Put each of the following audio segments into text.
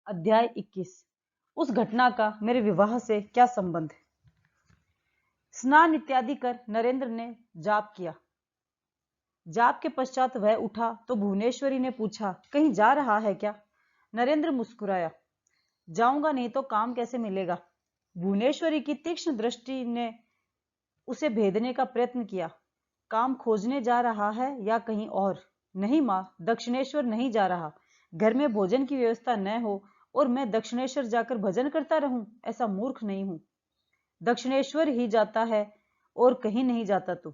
अध्याय 21। उस घटना का मेरे विवाह से क्या संबंध? स्नान इत्यादि कर नरेंद्र ने जाप किया। जाप के पश्चात वह उठा तो भुवनेश्वरी ने पूछा, कहीं जा रहा है क्या? नरेंद्र मुस्कुराया, जाऊंगा नहीं तो काम कैसे मिलेगा? भुवनेश्वरी की तीक्ष्ण दृष्टि ने उसे भेदने का प्रयत्न किया। काम खोजने जा रहा है या कहीं और? नहीं माँ, दक्षिणेश्वर नहीं जा रहा। घर में भोजन की व्यवस्था न हो और मैं दक्षिणेश्वर जाकर भजन करता रहूं, ऐसा मूर्ख नहीं हूं। दक्षिणेश्वर ही जाता है और कहीं नहीं जाता तू।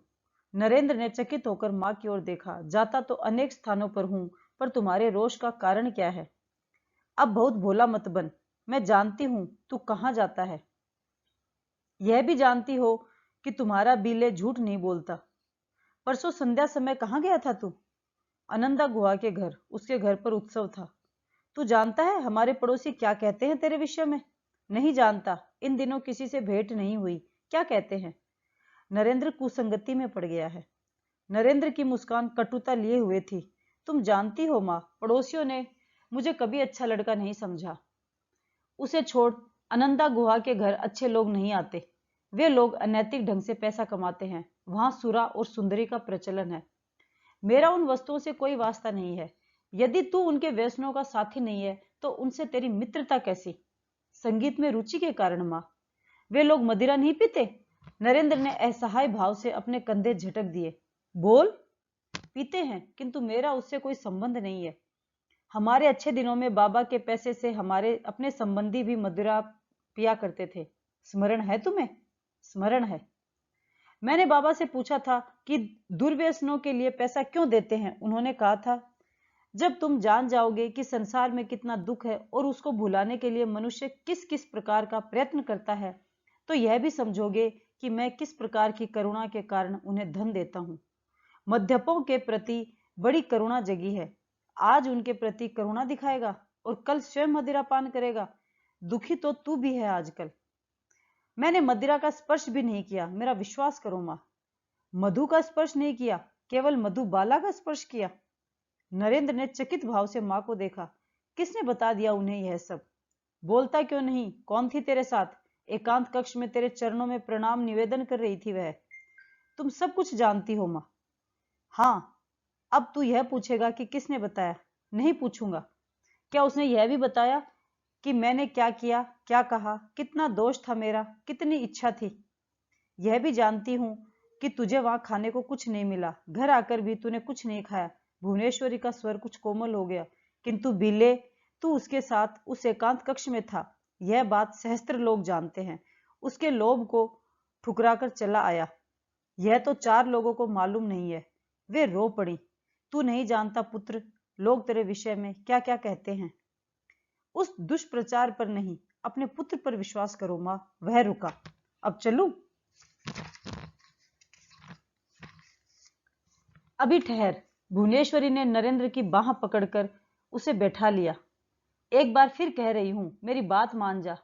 नरेंद्र ने चकित होकर मां की ओर देखा। जाता तो अनेक स्थानों पर हूं, पर तुम्हारे रोष का कारण क्या है? अब बहुत भोला मत बन। मैं जानती हूं तू कहां जाता है। यह भी जानती हो कि तुम्हारा बीले झूठ नहीं बोलता। परसों संध्या समय कहां गया था तू? अनंदा गुहा के घर। उसके घर पर उत्सव था। तू जानता है हमारे पड़ोसी क्या कहते हैं तेरे विषय में? नहीं जानता। इन दिनों किसी से भेंट नहीं हुई। क्या कहते हैं? नरेंद्र कुसंगति में पड़ गया है। नरेंद्र की मुस्कान कटुता लिए हुए थी। तुम जानती हो माँ, पड़ोसियों ने मुझे कभी अच्छा लड़का नहीं समझा। उसे छोड़। अनंदा गुहा के घर अच्छे लोग नहीं आते। वे लोग अनैतिक ढंग से पैसा कमाते हैं। वहां सुरा और सुंदरी का प्रचलन है। मेरा उन वस्तुओं से कोई वास्ता नहीं है। यदि तू उनके व्यसनों का साथी नहीं है तो उनसे तेरी मित्रता कैसी? संगीत में रुचि के कारण मां। वे लोग मदिरा नहीं पीते? नरेंद्र ने असहाय भाव से अपने कंधे झटक दिए। बोल। पीते हैं, किंतु मेरा उससे कोई संबंध नहीं है। हमारे अच्छे दिनों में बाबा के पैसे से हमारे अपने संबंधी भी मदिरा पिया करते थे। स्मरण है तुम्हें? स्मरण है। मैंने बाबा से पूछा था कि दुर्व्यसनों के लिए पैसा क्यों देते हैं। उन्होंने कहा था, जब तुम जान जाओगे कि संसार में कितना दुख है और उसको भुलाने के लिए मनुष्य किस किस प्रकार का प्रयत्न करता है, तो यह भी समझोगे कि मैं किस प्रकार की करुणा के कारण उन्हें धन देता हूं। मध्यपों के प्रति बड़ी करुणा जगी है। आज उनके प्रति करुणा दिखाएगा और कल स्वयं मदिरा पान करेगा। दुखी तो तू भी है आजकल। मैंने मदिरा का स्पर्श भी नहीं किया, मेरा विश्वास करो मां। मधु का स्पर्श नहीं किया, केवल मधुबाला का स्पर्श किया। नरेंद्र ने चकित भाव से मां को देखा। किसने बता दिया उन्हें यह सब? बोलता क्यों नहीं? कौन थी तेरे साथ? एकांत कक्ष में तेरे चरणों में प्रणाम निवेदन कर रही थी वह। तुम सब कुछ जानती हो मां। हाँ। अब तू यह पूछेगा कि किसने बताया? नहीं पूछूंगा। क्या उसने यह भी बताया कि मैंने क्या किया, क्या कहा, कितना दोष था मेरा, कितनी इच्छा थी? यह भी जानती हूं कि तुझे वहां खाने को कुछ नहीं मिला। घर आकर भी तूने कुछ नहीं खाया। भुवनेश्वरी का स्वर कुछ कोमल हो गया। किंतु बिले, तू उसके साथ उस एकांत कक्ष में था। यह बात सहस्त्र लोग जानते हैं। उसके लोभ को ठुकराकर चला आया। यह तो 4 लोगों को मालूम नहीं है। वे रो पड़ी। तू नहीं जानता पुत्र, लोग तेरे विषय में क्या क्या कहते हैं। उस दुष्प्रचार पर नहीं, अपने पुत्र पर विश्वास करो मां। वह रुका। अब चलूं? अभी ठहर। भुवनेश्वरी ने नरेंद्र की बाह पकड़कर उसे बैठा लिया। एक बार फिर कह रही हूं, मेरी बात मान जा।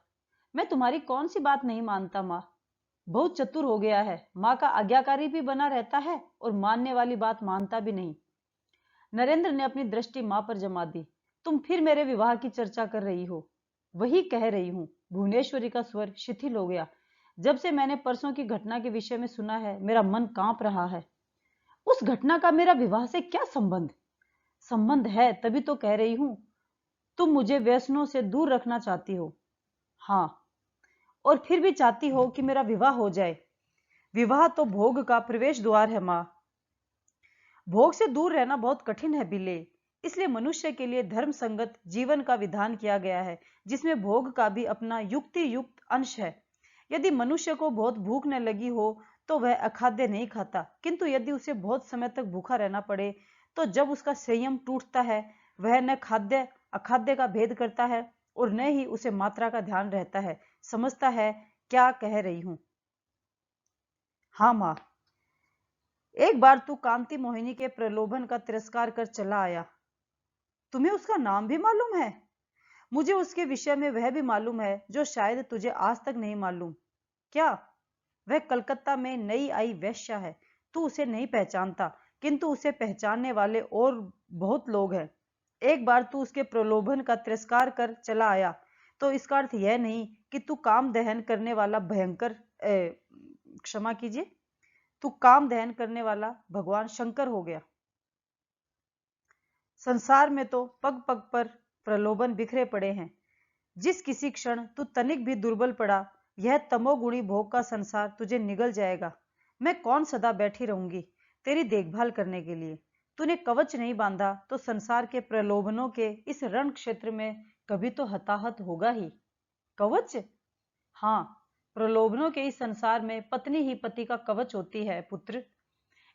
मैं तुम्हारी कौन सी बात नहीं मानता मां। बहुत चतुर हो गया है। मां का आज्ञाकारी भी बना रहता है और मानने वाली बात मानता भी नहीं। नरेंद्र ने अपनी दृष्टि मां पर जमा दी। तुम फिर मेरे विवाह की चर्चा कर रही हो। वही कह रही हूं। भुवनेश्वरी का स्वर शिथिल हो गया। जब से मैंने परसों की घटना के विषय में सुना है, मेरा मन कांप रहा है। उस घटना का मेरा विवाह से क्या संबंध? संबंध है, तभी तो कह रही हूं। तुम मुझे व्यसनों से दूर रखना चाहती हो। हाँ, और फिर भी चाहती हो कि मेरा विवाह हो जाए। विवाह तो भोग का प्रवेश द्वार है मां। भोग से दूर रहना बहुत कठिन है बिले। इसलिए मनुष्य के लिए धर्म संगत जीवन का विधान किया गया है, जिसमें भोग का भी अपना युक्ति युक्त अंश है। यदि मनुष्य को बहुत भूख न लगी हो तो वह अखाद्य नहीं खाता, किंतु यदि उसे बहुत समय तक भूखा रहना पड़े तो जब उसका संयम टूटता है, वह न खाद्य अखाद्य का भेद करता है और न ही उसे मात्रा का ध्यान रहता है। समझता है क्या कह रही हूं? हाँ मां। एक बार तू कांति मोहिनी के प्रलोभन का तिरस्कार कर चला आया। तुम्हें उसका नाम भी मालूम है? मुझे उसके विषय में वह भी मालूम है जो शायद तुझे आज तक नहीं मालूम। क्या? वह कलकत्ता में नई आई वेश्या है। तू उसे नहीं पहचानता, किंतु उसे पहचानने वाले और बहुत लोग हैं। एक बार तू उसके प्रलोभन का तिरस्कार कर चला आया तो इसका अर्थ यह नहीं कि तू काम दहन करने वाला क्षमा कीजिए, तू काम दहन करने वाला भगवान शंकर हो गया। संसार में तो पग पग पर प्रलोभन बिखरे पड़े हैं। जिस किसी क्षण तू तनिक भी दुर्बल पड़ा, यह तमोगुणी भोग का संसार तुझे निगल जाएगा। मैं कौन सदा बैठी रहूंगी तेरी देखभाल करने के लिए। तूने कवच नहीं बांधा तो संसार के प्रलोभनों के इस रण क्षेत्र में कभी तो हताहत होगा ही। कवच? हाँ, प्रलोभनों के इस संसार में पत्नी ही पति का कवच होती है पुत्र।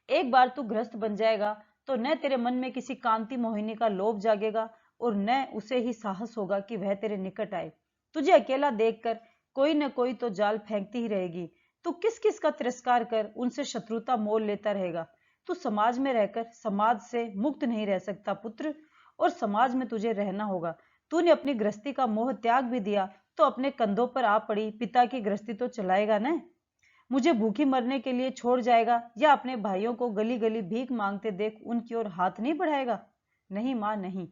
एक बार तू गृहस्थ बन जाएगा तो न तेरे मन में किसी कांति मोहिनी का लोभ जागेगा और न उसे ही साहस होगा कि वह तेरे निकट आए। तुझे अकेला देखकर कोई न कोई तो जाल फेंकती ही रहेगी। तू किस किस का तिरस्कार कर उनसे शत्रुता मोल लेता रहेगा। तू समाज में रहकर समाज से मुक्त नहीं रह सकता पुत्र, और समाज में तुझे रहना होगा। तूने अपनी गृहस्थी का मोह त्याग भी दिया तो अपने कंधों पर आ पड़ी पिता की गृहस्थी तो चलाएगा न। मुझे भूखी मरने के लिए छोड़ जाएगा या अपने भाइयों को गली गली भीख मांगते देख उनकी ओर हाथ नहीं बढ़ाएगा? नहीं मां, नहीं।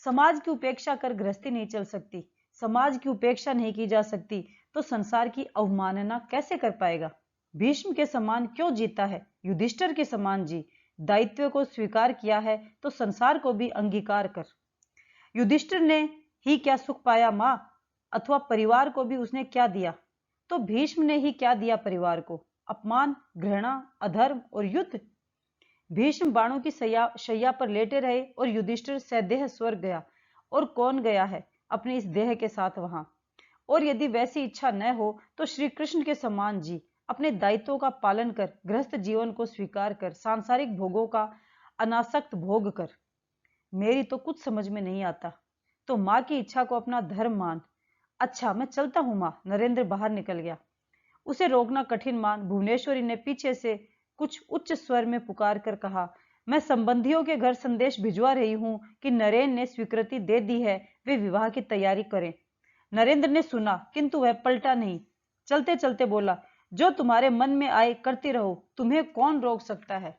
समाज की उपेक्षा कर गृहस्थी नहीं चल सकती। समाज की उपेक्षा नहीं की जा सकती तो संसार की अवमानना कैसे कर पाएगा? भीष्म के समान क्यों जीता है? युधिष्ठिर के समान जी। दायित्व को स्वीकार किया है तो संसार को भी अंगीकार कर। युधिष्ठिर ने ही क्या सुख पाया मां, अथवा परिवार को भी उसने क्या दिया? तो भीष्म ने ही क्या दिया परिवार को? अपमान, घृणा, अधर्म और युद्ध। भीष्म बाणों की शैया पर लेटे रहे और युधिष्ठिर सदेह स्वर्ग गया। और कौन गया है अपने इस देह के साथ वहां? और यदि वैसी इच्छा न हो तो श्री कृष्ण के समान जी। अपने दायित्वों का पालन कर, गृहस्थ जीवन को स्वीकार कर, सांसारिक भोगों का अनासक्त भोग कर। मेरी तो कुछ समझ में नहीं आता। तो माँ की इच्छा को अपना धर्म मान। अच्छा, मैं चलता हूँ माँ। नरेंद्र बाहर निकल गया। उसे रोकना कठिन मान भुवनेश्वरी ने पीछे से कुछ उच्च स्वर में पुकार कर कहा, मैं संबंधियों के घर संदेश भिजवा रही हूँ कि नरेन ने स्वीकृति दे दी है, वे विवाह की तैयारी करें। नरेंद्र ने सुना किंतु वह पलटा नहीं। चलते चलते बोला, जो तुम्हारे मन में आए करती रहो, तुम्हें कौन रोक सकता है।